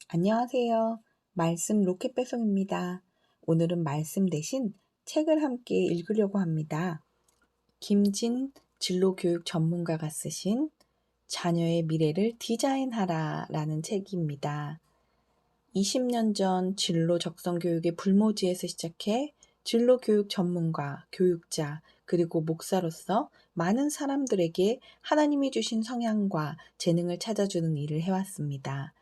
안녕하세요. 말씀 로켓 배송입니다. 오늘은 말씀 대신 책을 함께 읽으려고 합니다. 김진 진로교육 전문가가 쓰신 자녀의 미래를 디자인하라 라는 책입니다. 20년 전 진로 적성 교육의 불모지에서 시작해 진로 교육 전문가, 교육자, 그리고 목사로서 많은 사람들에게 하나님이 주신 성향과 재능을 찾아주는 일을 해왔습니다.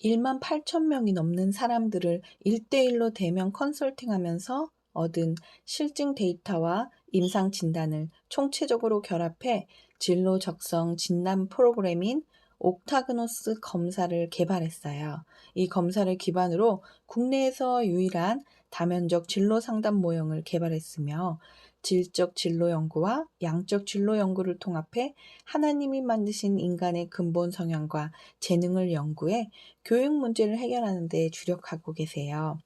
1만 8천 명이 넘는 사람들을 1대1로 대면 컨설팅하면서 얻은 실증 데이터와 임상 진단을 총체적으로 결합해 진로 적성 진단 프로그램인 옥타그노스 검사를 개발했어요. 이 검사를 기반으로 국내에서 유일한 다면적 진로 상담 모형을 개발했으며 질적 진로 연구와 양적 진로 연구를 통합해 하나님이 만드신 인간의 근본 성향과 재능을 연구해 교육 문제를 해결하는 데 주력하고 계세요.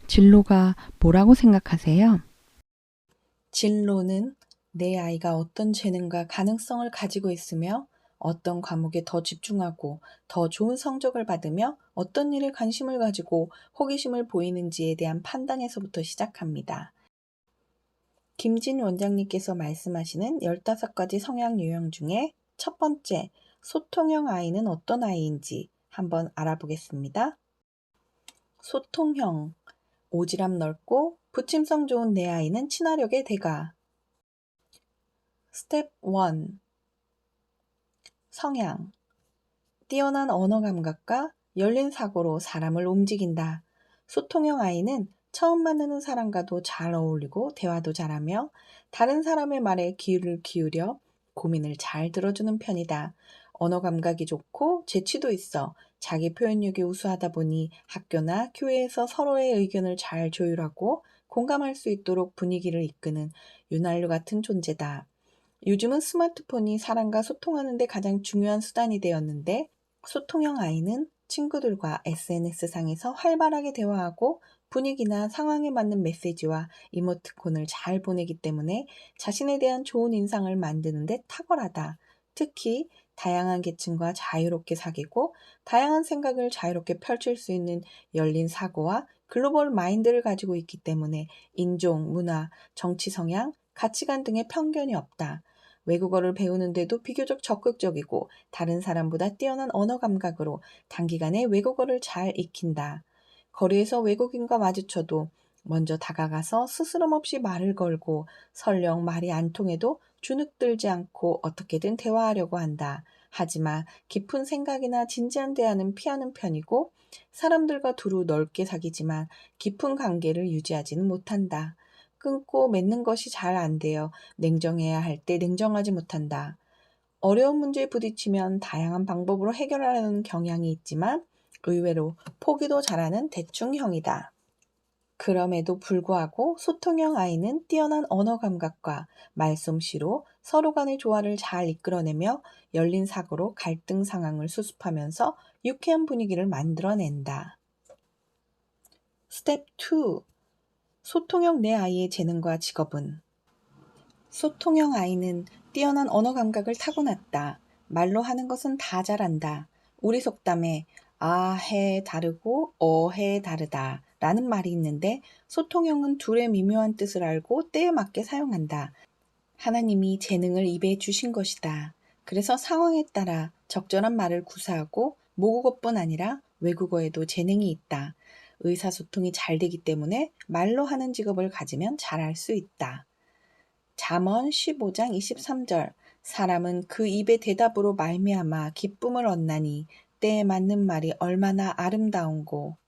진로가 뭐라고 생각하세요? 진로는 내 아이가 어떤 재능과 가능성을 가지고 있으며 어떤 과목에 더 집중하고 더 좋은 성적을 받으며 어떤 일에 관심을 가지고 호기심을 보이는지에 대한 판단에서부터 시작합니다. 김진 원장님께서 말씀하시는 15가지 성향 유형 중에 첫 번째, 소통형 아이는 어떤 아이인지 한번 알아보겠습니다. 소통형, 오지랖 넓고 부침성 좋은 내 아이는 친화력의 대가. 스텝 1. 성향. 뛰어난 언어 감각과 열린 사고로 사람을 움직인다. 소통형 아이는 처음 만나는 사람과도 잘 어울리고 대화도 잘하며 다른 사람의 말에 귀를 기울여 고민을 잘 들어주는 편이다. 언어 감각이 좋고 재치도 있어. 자기 표현력이 우수하다 보니 학교나 교회에서 서로의 의견을 잘 조율하고 공감할 수 있도록 분위기를 이끄는 윤활유 같은 존재다. 요즘은 스마트폰이 사람과 소통하는 데 가장 중요한 수단이 되었는데 소통형 아이는 친구들과 SNS상에서 활발하게 대화하고 분위기나 상황에 맞는 메시지와 이모티콘을 잘 보내기 때문에 자신에 대한 좋은 인상을 만드는 데 탁월하다. 특히 다양한 계층과 자유롭게 사귀고 다양한 생각을 자유롭게 펼칠 수 있는 열린 사고와 글로벌 마인드를 가지고 있기 때문에 인종, 문화, 정치 성향, 가치관 등의 편견이 없다. 외국어를 배우는데도 비교적 적극적이고 다른 사람보다 뛰어난 언어 감각으로 단기간에 외국어를 잘 익힌다. 거리에서 외국인과 마주쳐도 먼저 다가가서 스스럼 없이 말을 걸고 설령 말이 안 통해도 주눅들지 않고 어떻게든 대화하려고 한다. 하지만 깊은 생각이나 진지한 대화는 피하는 편이고 사람들과 두루 넓게 사귀지만 깊은 관계를 유지하지는 못한다. 끊고 맺는 것이 잘 안 되어 냉정해야 할 때 냉정하지 못한다. 어려운 문제에 부딪히면 다양한 방법으로 해결하려는 경향이 있지만 의외로 포기도 잘하는 대충형이다. 그럼에도 불구하고 소통형 아이는 뛰어난 언어 감각과 말솜씨로 서로 간의 조화를 잘 이끌어내며 열린 사고로 갈등 상황을 수습하면서 유쾌한 분위기를 만들어낸다. 스텝 2. 소통형 내 아이의 재능과 직업은 소통형 아이는 뛰어난 언어 감각을 타고났다. 말로 하는 것은 다 잘한다. 우리 속담에 해 다르고 해 다르다 라는 말이 있는데 소통형은 둘의 미묘한 뜻을 알고 때에 맞게 사용한다. 하나님이 재능을 입에 주신 것이다. 그래서 상황에 따라 적절한 말을 구사하고 모국어뿐 아니라 외국어에도 재능이 있다. 의사소통이 잘 되기 때문에 말로 하는 직업을 가지면 잘할 수 있다. 잠언 15장 23절 사람은 그 입의 대답으로 말미암아 기쁨을 얻나니 때에 맞는 말이 얼마나 아름다운고.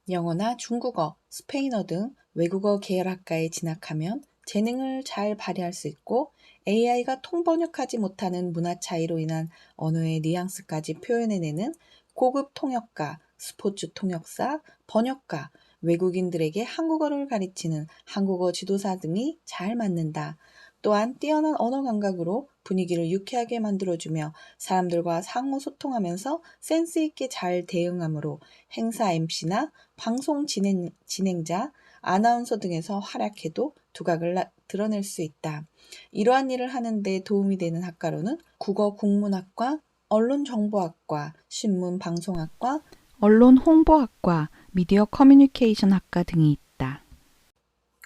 영어나 중국어, 스페인어 등 외국어 계열 학과에 진학하면 재능을 잘 발휘할 수 있고 AI가 통번역하지 못하는 문화 차이로 인한 언어의 뉘앙스까지 표현해내는 고급 통역가, 스포츠 통역사, 번역가, 외국인들에게 한국어를 가르치는 한국어 지도사 등이 잘 맞는다. 또한 뛰어난 언어 감각으로 분위기를 유쾌하게 만들어주며 사람들과 상호 소통하면서 센스 있게 잘 대응하므로 행사 MC나 방송 진행자, 아나운서 등에서 활약해도 두각을 드러낼 수 있다. 이러한 일을 하는 데 도움이 되는 학과로는 국어 국문학과, 언론정보학과, 신문방송학과, 언론 홍보학과, 미디어 커뮤니케이션 학과 등이 있다.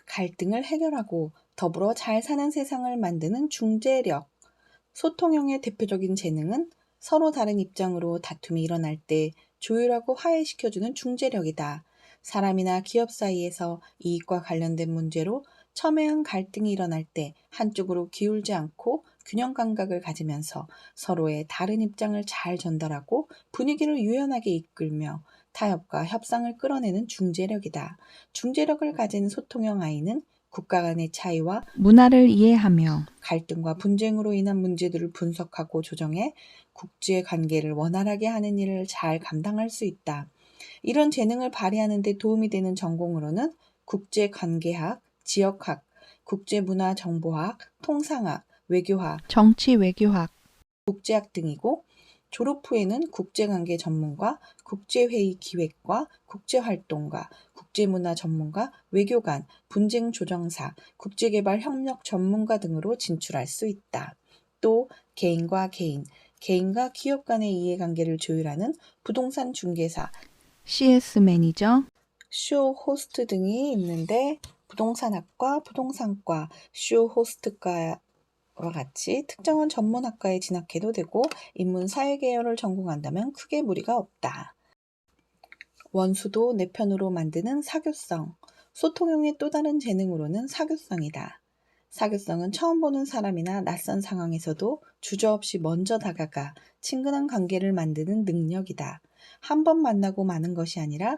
갈등을 해결하고 더불어 잘 사는 세상을 만드는 중재력. 소통형의 대표적인 재능은 서로 다른 입장으로 다툼이 일어날 때 조율하고 화해시켜주는 중재력이다. 사람이나 기업 사이에서 이익과 관련된 문제로 첨예한 갈등이 일어날 때 한쪽으로 기울지 않고 균형 감각을 가지면서 서로의 다른 입장을 잘 전달하고 분위기를 유연하게 이끌며 타협과 협상을 끌어내는 중재력이다. 중재력을 가진 소통형 아이는 국가 간의 차이와 문화를 이해하며 갈등과 분쟁으로 인한 문제들을 분석하고 조정해 국제 관계를 원활하게 하는 일을 잘 감당할 수 있다. 이런 재능을 발휘하는 데 도움이 되는 전공으로는 국제관계학, 지역학, 국제문화정보학, 통상학, 외교학, 정치 외교학, 국제학 등이고 졸업 후에는 국제관계 전문가, 국제회의 기획과 국제활동가, 국제문화 전문가, 외교관, 분쟁조정사, 국제개발 협력 전문가 등으로 진출할 수 있다. 또 개인과 개인, 개인과 기업 간의 이해관계를 조율하는 부동산 중개사, CS 매니저, 쇼 호스트 등이 있는데 부동산학과, 부동산과, 쇼 호스트과와 같이 특정한 전문학과에 진학해도 되고 인문사회 계열을 전공한다면 크게 무리가 없다. 원수도 내 편으로 만드는 사교성. 소통형의 또 다른 재능으로는 사교성이다. 사교성은 처음 보는 사람이나 낯선 상황에서도 주저없이 먼저 다가가 친근한 관계를 만드는 능력이다. 한 번 만나고 마는 것이 아니라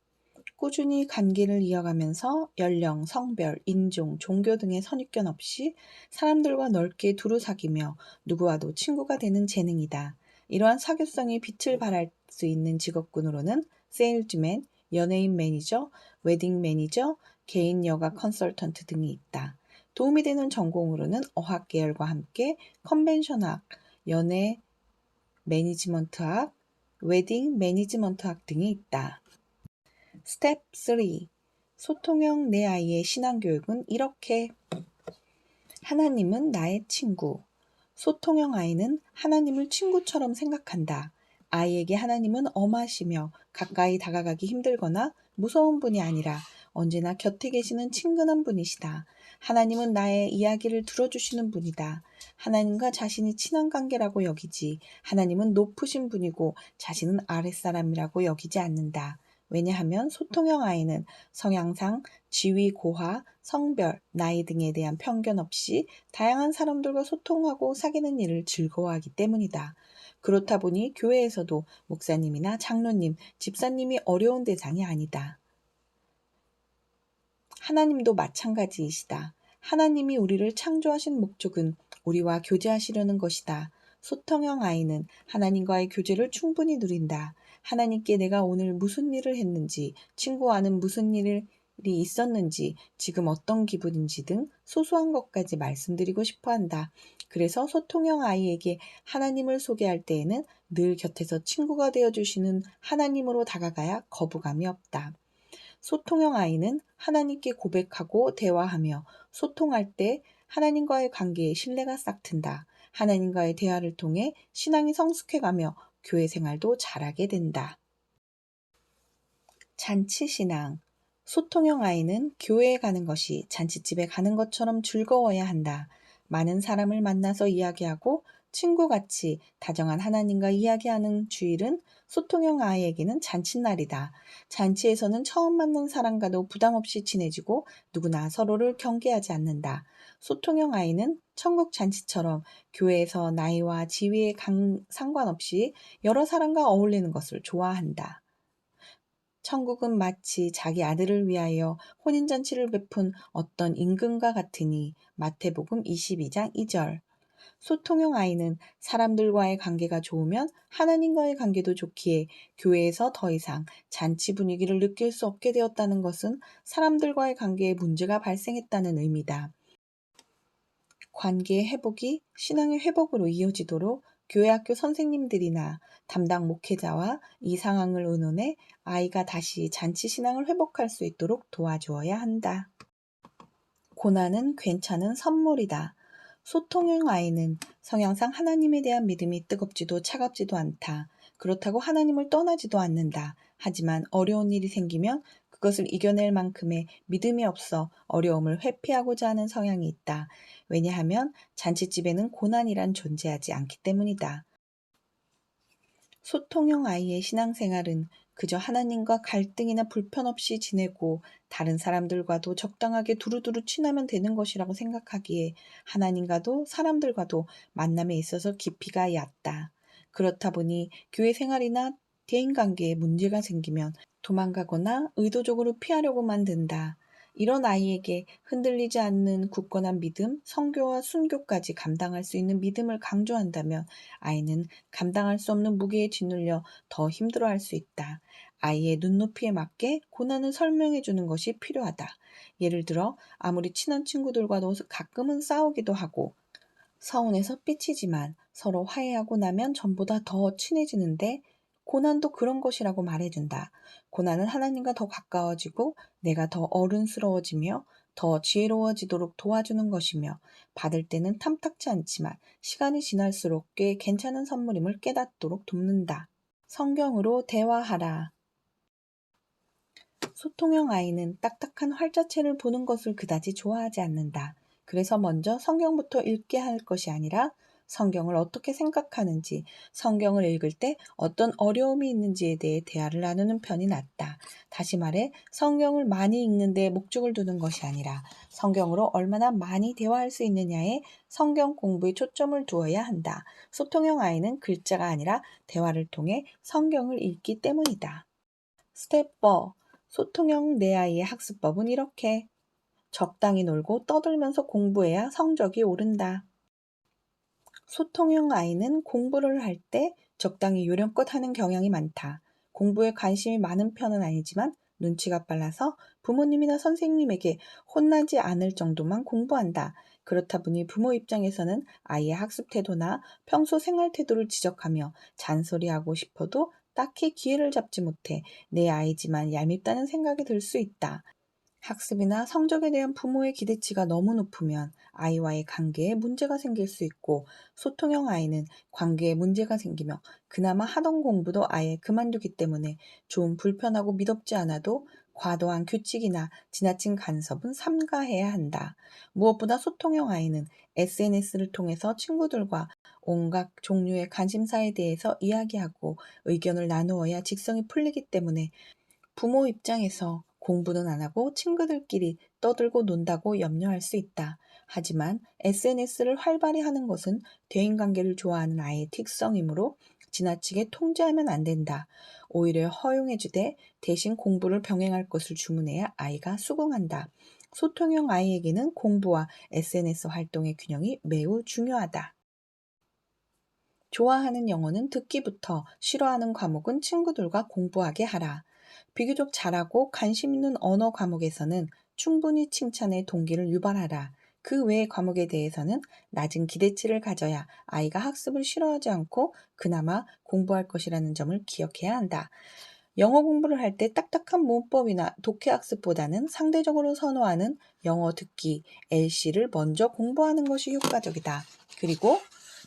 꾸준히 관계를 이어가면서 연령, 성별, 인종, 종교 등의 선입견 없이 사람들과 넓게 두루 사귀며 누구와도 친구가 되는 재능이다. 이러한 사교성이 빛을 발할 수 있는 직업군으로는 세일즈맨, 연예인 매니저, 웨딩 매니저, 개인 여가 컨설턴트 등이 있다. 도움이 되는 전공으로는 어학 계열과 함께 컨벤션학, 연예 매니지먼트학, 웨딩 매니지먼트학 등이 있다. 스텝 3. 소통형 내 아이의 신앙교육은 이렇게. 하나님은 나의 친구. 소통형 아이는 하나님을 친구처럼 생각한다. 아이에게 하나님은 엄하시며 가까이 다가가기 힘들거나 무서운 분이 아니라 언제나 곁에 계시는 친근한 분이시다. 하나님은 나의 이야기를 들어주시는 분이다. 하나님과 자신이 친한 관계라고 여기지 하나님은 높으신 분이고 자신은 아랫사람이라고 여기지 않는다. 왜냐하면 소통형 아이는 성향상 지위, 고하, 성별, 나이 등에 대한 편견 없이 다양한 사람들과 소통하고 사귀는 일을 즐거워하기 때문이다. 그렇다 보니 교회에서도 목사님이나 장로님, 집사님이 어려운 대상이 아니다. 하나님도 마찬가지이시다. 하나님이 우리를 창조하신 목적은 우리와 교제하시려는 것이다. 소통형 아이는 하나님과의 교제를 충분히 누린다. 하나님께 내가 오늘 무슨 일을 했는지, 친구와는 무슨 일이 있었는지, 지금 어떤 기분인지 등 소소한 것까지 말씀드리고 싶어 한다. 그래서 소통형 아이에게 하나님을 소개할 때에는 늘 곁에서 친구가 되어주시는 하나님으로 다가가야 거부감이 없다. 소통형 아이는 하나님께 고백하고 대화하며 소통할 때 하나님과의 관계에 신뢰가 싹 튼다. 하나님과의 대화를 통해 신앙이 성숙해가며 교회 생활도 잘하게 된다. 잔치신앙. 소통형 아이는 교회에 가는 것이 잔치집에 가는 것처럼 즐거워야 한다. 많은 사람을 만나서 이야기하고 친구같이 다정한 하나님과 이야기하는 주일은 소통형 아이에게는 잔칫날이다. 잔치에서는 처음 만난 사람과도 부담 없이 친해지고 누구나 서로를 경계하지 않는다. 소통형 아이는 천국 잔치처럼 교회에서 나이와 지위에 상관없이 여러 사람과 어울리는 것을 좋아한다. 천국은 마치 자기 아들을 위하여 혼인잔치를 베푼 어떤 임금과 같으니 마태복음 22장 2절. 소통형 아이는 사람들과의 관계가 좋으면 하나님과의 관계도 좋기에 교회에서 더 이상 잔치 분위기를 느낄 수 없게 되었다는 것은 사람들과의 관계에 문제가 발생했다는 의미다. 관계의 회복이 신앙의 회복으로 이어지도록 교회 학교 선생님들이나 담당 목회자와 이 상황을 의논해 아이가 다시 잔치 신앙을 회복할 수 있도록 도와주어야 한다. 고난은 괜찮은 선물이다. 소통형 아이는 성향상 하나님에 대한 믿음이 뜨겁지도 차갑지도 않다. 그렇다고 하나님을 떠나지도 않는다. 하지만 어려운 일이 생기면 그것을 이겨낼 만큼의 믿음이 없어 어려움을 회피하고자 하는 성향이 있다. 왜냐하면 잔칫집에는 고난이란 존재하지 않기 때문이다. 소통형 아이의 신앙생활은 그저 하나님과 갈등이나 불편 없이 지내고 다른 사람들과도 적당하게 두루두루 친하면 되는 것이라고 생각하기에 하나님과도 사람들과도 만남에 있어서 깊이가 얕다. 그렇다 보니 교회 생활이나 대인관계에 문제가 생기면 도망가거나 의도적으로 피하려고 만든다. 이런 아이에게 흔들리지 않는 굳건한 믿음, 성교와 순교까지 감당할 수 있는 믿음을 강조한다면 아이는 감당할 수 없는 무게에 짓눌려 더 힘들어할 수 있다. 아이의 눈높이에 맞게 고난을 설명해 주는 것이 필요하다. 예를 들어 아무리 친한 친구들과도 가끔은 싸우기도 하고 서운해서 삐치지만 서로 화해하고 나면 전보다 더 친해지는데 고난도 그런 것이라고 말해준다. 고난은 하나님과 더 가까워지고 내가 더 어른스러워지며 더 지혜로워지도록 도와주는 것이며 받을 때는 탐탁치 않지만 시간이 지날수록 꽤 괜찮은 선물임을 깨닫도록 돕는다. 성경으로 대화하라. 소통형 아이는 딱딱한 활자체를 보는 것을 그다지 좋아하지 않는다. 그래서 먼저 성경부터 읽게 할 것이 아니라 성경을 어떻게 생각하는지, 성경을 읽을 때 어떤 어려움이 있는지에 대해 대화를 나누는 편이 낫다. 다시 말해, 성경을 많이 읽는 데 목적을 두는 것이 아니라 성경으로 얼마나 많이 대화할 수 있느냐에 성경 공부에 초점을 두어야 한다. 소통형 아이는 글자가 아니라 대화를 통해 성경을 읽기 때문이다. 스텝 4. 소통형 내 아이의 학습법은 이렇게. 적당히 놀고 떠들면서 공부해야 성적이 오른다. 소통형 아이는 공부를 할 때 적당히 요령껏 하는 경향이 많다. 공부에 관심이 많은 편은 아니지만 눈치가 빨라서 부모님이나 선생님에게 혼나지 않을 정도만 공부한다. 그렇다 보니 부모 입장에서는 아이의 학습 태도나 평소 생활 태도를 지적하며 잔소리하고 싶어도 딱히 기회를 잡지 못해 내 아이지만 얄밉다는 생각이 들 수 있다. 학습이나 성적에 대한 부모의 기대치가 너무 높으면 아이와의 관계에 문제가 생길 수 있고 소통형 아이는 관계에 문제가 생기며 그나마 하던 공부도 아예 그만두기 때문에 좀 불편하고 미덥지 않아도 과도한 규칙이나 지나친 간섭은 삼가해야 한다. 무엇보다 소통형 아이는 SNS를 통해서 친구들과 온갖 종류의 관심사에 대해서 이야기하고 의견을 나누어야 직성이 풀리기 때문에 부모 입장에서 공부는 안 하고 친구들끼리 떠들고 논다고 염려할 수 있다. 하지만 SNS를 활발히 하는 것은 대인관계를 좋아하는 아이의 특성이므로 지나치게 통제하면 안 된다. 오히려 허용해주되 대신 공부를 병행할 것을 주문해야 아이가 수긍한다. 소통형 아이에게는 공부와 SNS 활동의 균형이 매우 중요하다. 좋아하는 영어는 듣기부터 싫어하는 과목은 친구들과 공부하게 하라. 비교적 잘하고 관심 있는 언어 과목에서는 충분히 칭찬의 동기를 유발하라. 그 외의 과목에 대해서는 낮은 기대치를 가져야 아이가 학습을 싫어하지 않고 그나마 공부할 것이라는 점을 기억해야 한다. 영어 공부를 할 때 딱딱한 문법이나 독해 학습보다는 상대적으로 선호하는 영어 듣기, LC를 먼저 공부하는 것이 효과적이다. 그리고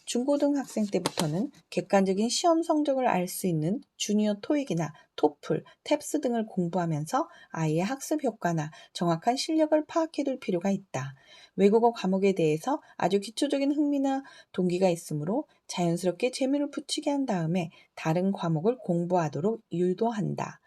중고등학생 때부터는 객관적인 시험 성적을 알 수 있는 주니어 토익이나 토플, 탭스 등을 공부하면서 아이의 학습 효과나 정확한 실력을 파악해둘 필요가 있다. 외국어 과목에 대해서 아주 기초적인 흥미나 동기가 있으므로 자연스럽게 재미를 붙이게 한 다음에 다른 과목을 공부하도록 유도한다.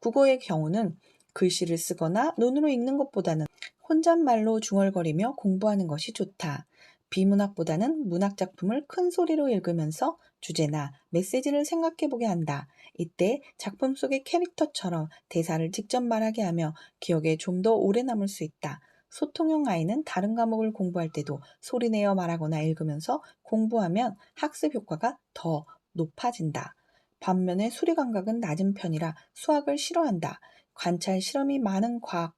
국어의 경우는 글씨를 쓰거나 눈으로 읽는 것보다는 혼잣말로 중얼거리며 공부하는 것이 좋다. 비문학보다는 문학 작품을 큰 소리로 읽으면서 주제나 메시지를 생각해보게 한다. 이때 작품 속의 캐릭터처럼 대사를 직접 말하게 하며 기억에 좀 더 오래 남을 수 있다. 소통형 아이는 다른 과목을 공부할 때도 소리내어 말하거나 읽으면서 공부하면 학습 효과가 더 높아진다. 반면에 수리 감각은 낮은 편이라 수학을 싫어한다. 관찰 실험이 많은 과학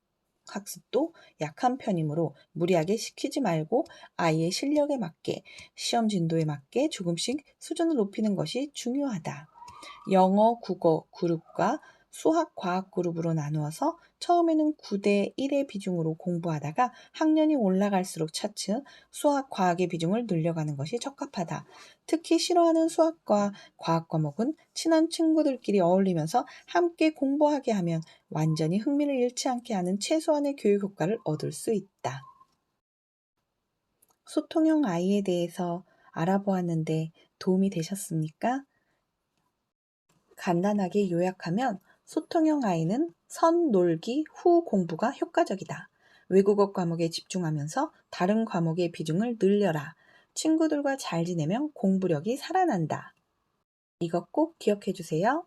학습도 약한 편이므로 무리하게 시키지 말고 아이의 실력에 맞게 시험 진도에 맞게 조금씩 수준을 높이는 것이 중요하다. 영어, 국어, 그룹과 수학, 과학 그룹으로 나누어서 처음에는 9대 1의 비중으로 공부하다가 학년이 올라갈수록 차츰 수학, 과학의 비중을 늘려가는 것이 적합하다. 특히 싫어하는 수학과 과학 과목은 친한 친구들끼리 어울리면서 함께 공부하게 하면 완전히 흥미를 잃지 않게 하는 최소한의 교육 효과를 얻을 수 있다. 소통형 아이에 대해서 알아보았는데 도움이 되셨습니까? 간단하게 요약하면 소통형 아이는 선 놀기 후 공부가 효과적이다. 외국어 과목에 집중하면서 다른 과목의 비중을 늘려라. 친구들과 잘 지내면 공부력이 살아난다. 이것 꼭 기억해 주세요.